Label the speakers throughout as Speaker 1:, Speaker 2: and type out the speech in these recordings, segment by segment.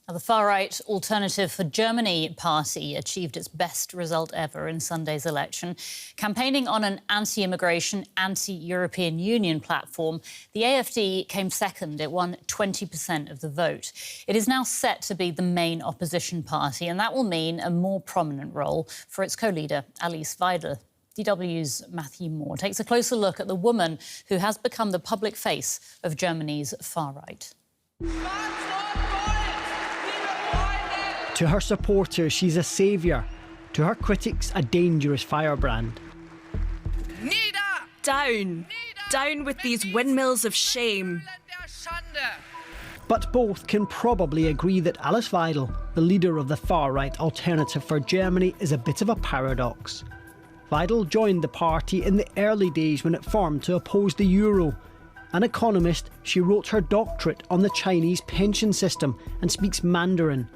Speaker 1: Now, the far-right Alternative for Germany party achieved its best result ever in Sunday's election. Campaigning on an anti-immigration, anti-European Union platform, the AfD came second. It won 20% of the vote. It is now set to be the main opposition party, and that will mean a more prominent role for its co-leader, Alice Weidel. DW's Matthew Moore takes a closer look at the woman who has become the public face of Germany's far-right.
Speaker 2: To her supporters, she's a saviour. To her critics, a dangerous firebrand.
Speaker 3: Down! Down with these windmills of shame.
Speaker 2: But both can probably agree that Alice Weidel, the leader of the far-right Alternative for Germany, is a bit of a paradox. Weidel joined the party in the early days when it formed to oppose the euro. An economist, she wrote her doctorate on the Chinese pension system and speaks Mandarin.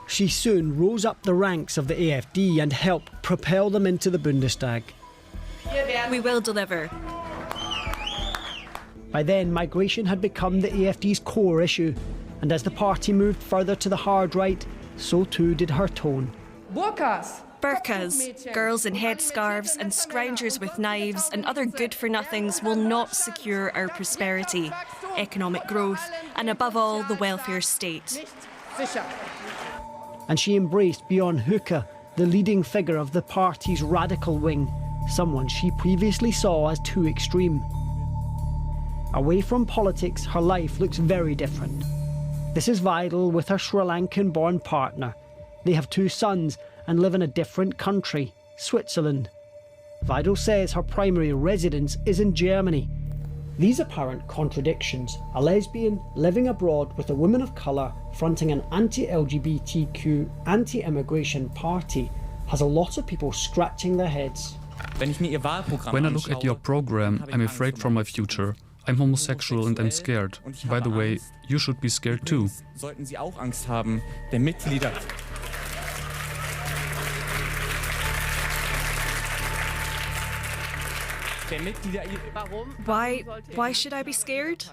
Speaker 2: She soon rose up the ranks of the AfD and helped propel them into the Bundestag.
Speaker 3: We will deliver.
Speaker 2: By then, migration had become the AfD's core issue, and as the party moved further to the hard right, so too did her tone.
Speaker 3: Burqas, girls in headscarves and scroungers with knives and other good-for-nothings will not secure our prosperity, economic growth and, above all, the welfare state.
Speaker 2: And she embraced Björn Höcke, the leading figure of the party's radical wing, someone she previously saw as too extreme. Away from politics, her life looks very different. This is Weidel with her Sri Lankan-born partner. They have 2 sons and live in a different country, Switzerland. Weidel says her primary residence is in Germany. These apparent contradictions, a lesbian living abroad with a woman of colour fronting an anti-LGBTQ, anti-immigration party, has a lot of people scratching their heads.
Speaker 4: When I look at your program, I'm afraid for my future. I'm homosexual and I'm scared. By the way, you should be scared too.
Speaker 3: Why should I be scared?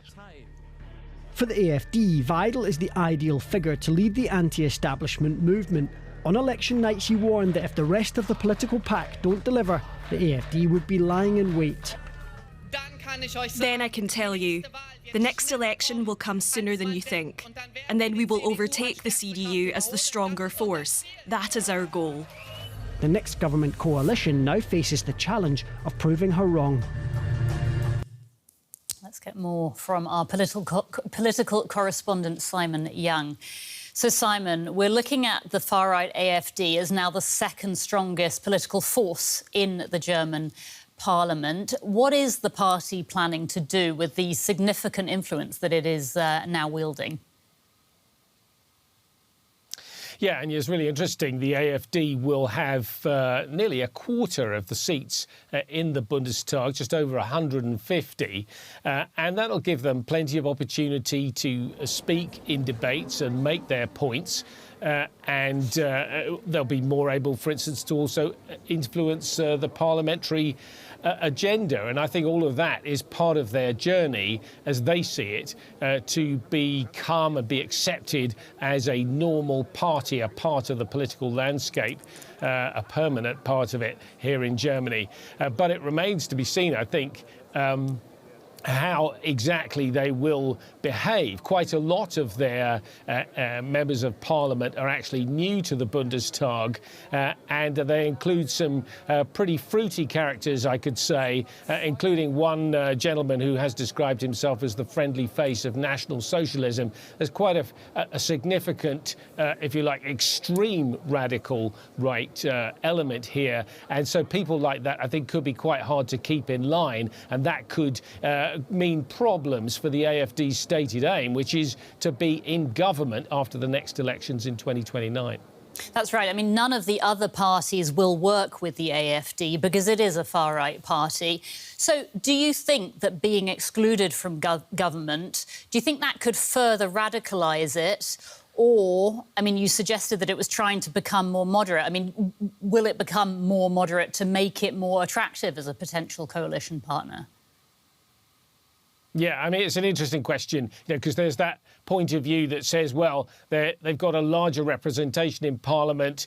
Speaker 2: For the AfD, Weidel is the ideal figure to lead the anti-establishment movement. On election night, she warned that if the rest of the political pack don't deliver, the AfD would be lying in wait.
Speaker 3: Then I can tell you, the next election will come sooner than you think, and then we will overtake the CDU as the stronger force. That is our goal.
Speaker 2: The next government coalition now faces the challenge of proving her wrong.
Speaker 1: Let's get more from our political correspondent, Simon Young. So, Simon, we're looking at the far-right AfD as now the second strongest political force in the German Parliament. What is the party planning to do with the significant influence that it is now wielding?
Speaker 5: Yeah, and it's really interesting. The AfD will have nearly a quarter of the seats in the Bundestag, just over 150, and that'll give them plenty of opportunity to speak in debates and make their points. And they'll be more able, for instance, to also influence the parliamentary agenda. And I think all of that is part of their journey, as they see it, to become and be accepted as a normal party, a part of the political landscape, a permanent part of it here in Germany. But it remains to be seen, I think, how exactly they will behave. Quite a lot of their members of parliament are actually new to the Bundestag, and they include some pretty fruity characters, I could say, including one gentleman who has described himself as the friendly face of National Socialism. There's quite a significant, if you like, extreme radical right element here, and so people like that, I think, could be quite hard to keep in line, and that could mean problems for the AfD's stated aim, which is to be in government after the next elections in 2029.
Speaker 1: That's right. I mean, none of the other parties will work with the AfD because it is a far-right party. So do you think that being excluded from government, do you think that could further radicalise it? Or, I mean, you suggested that it was trying to become more moderate. I mean, will it become more moderate to make it more attractive as a potential coalition partner?
Speaker 5: Yeah, I mean, it's an interesting question, because there's that point of view that says, well, they've got a larger representation in Parliament.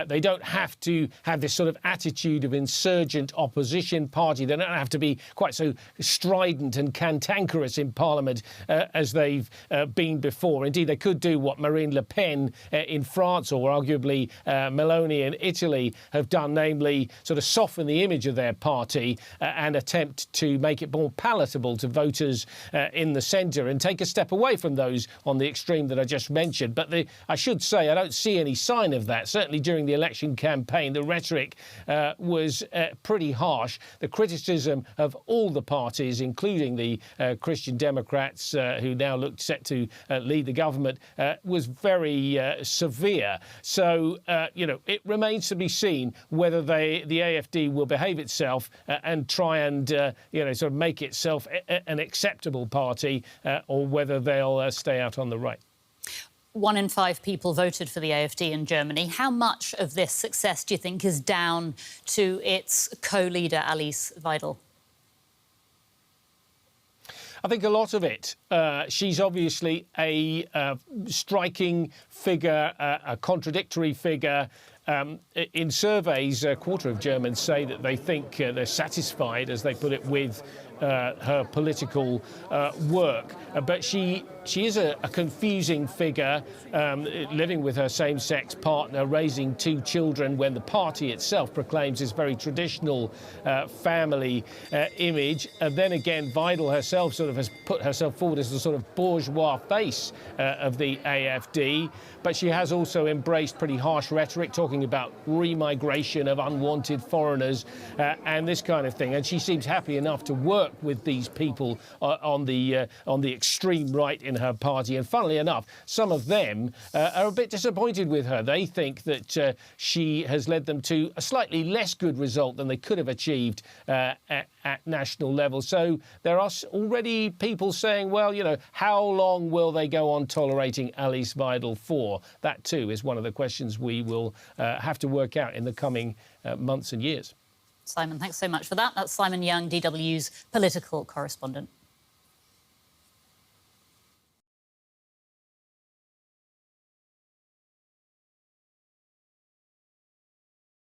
Speaker 5: They don't have to have this sort of attitude of insurgent opposition party. They don't have to be quite so strident and cantankerous in Parliament as they've been before. Indeed, they could do what Marine Le Pen in France or arguably Meloni in Italy have done, namely sort of soften the image of their party and attempt to make it more palatable to voters in the centre and take a step away from those on the extreme that I just mentioned. But I should say I don't see any sign of that. Certainly during the election campaign, the rhetoric was pretty harsh. The criticism of all the parties, including the Christian Democrats, who now look set to lead the government, was very severe. So, it remains to be seen whether the AfD will behave itself and try and, sort of make itself an acceptable party or whether they'll stay out on the right.
Speaker 1: 1 in 5 people voted for the AfD in Germany. How much of this success do you think is down to its co-leader, Alice Weidel?
Speaker 5: I think a lot of it. She's obviously a striking figure, a contradictory figure. In surveys, a quarter of Germans say that they think they're satisfied, as they put it, with her political work. But she is a confusing figure, living with her same-sex partner, raising 2 children when the party itself proclaims this very traditional family image. And then again, Weidel herself sort of has put herself forward as the sort of bourgeois face of the AfD. But she has also embraced pretty harsh rhetoric, talking about remigration of unwanted foreigners and this kind of thing. And she seems happy enough to work with these people on the extreme right in her party. And funnily enough, some of them are a bit disappointed with her. They think that she has led them to a slightly less good result than they could have achieved at national level. So there are already people saying, well, how long will they go on tolerating Alice Weidel for? That, too, is one of the questions we will have to work out in the coming months and years.
Speaker 1: Simon, thanks so much for that. That's Simon Young, DW's political correspondent.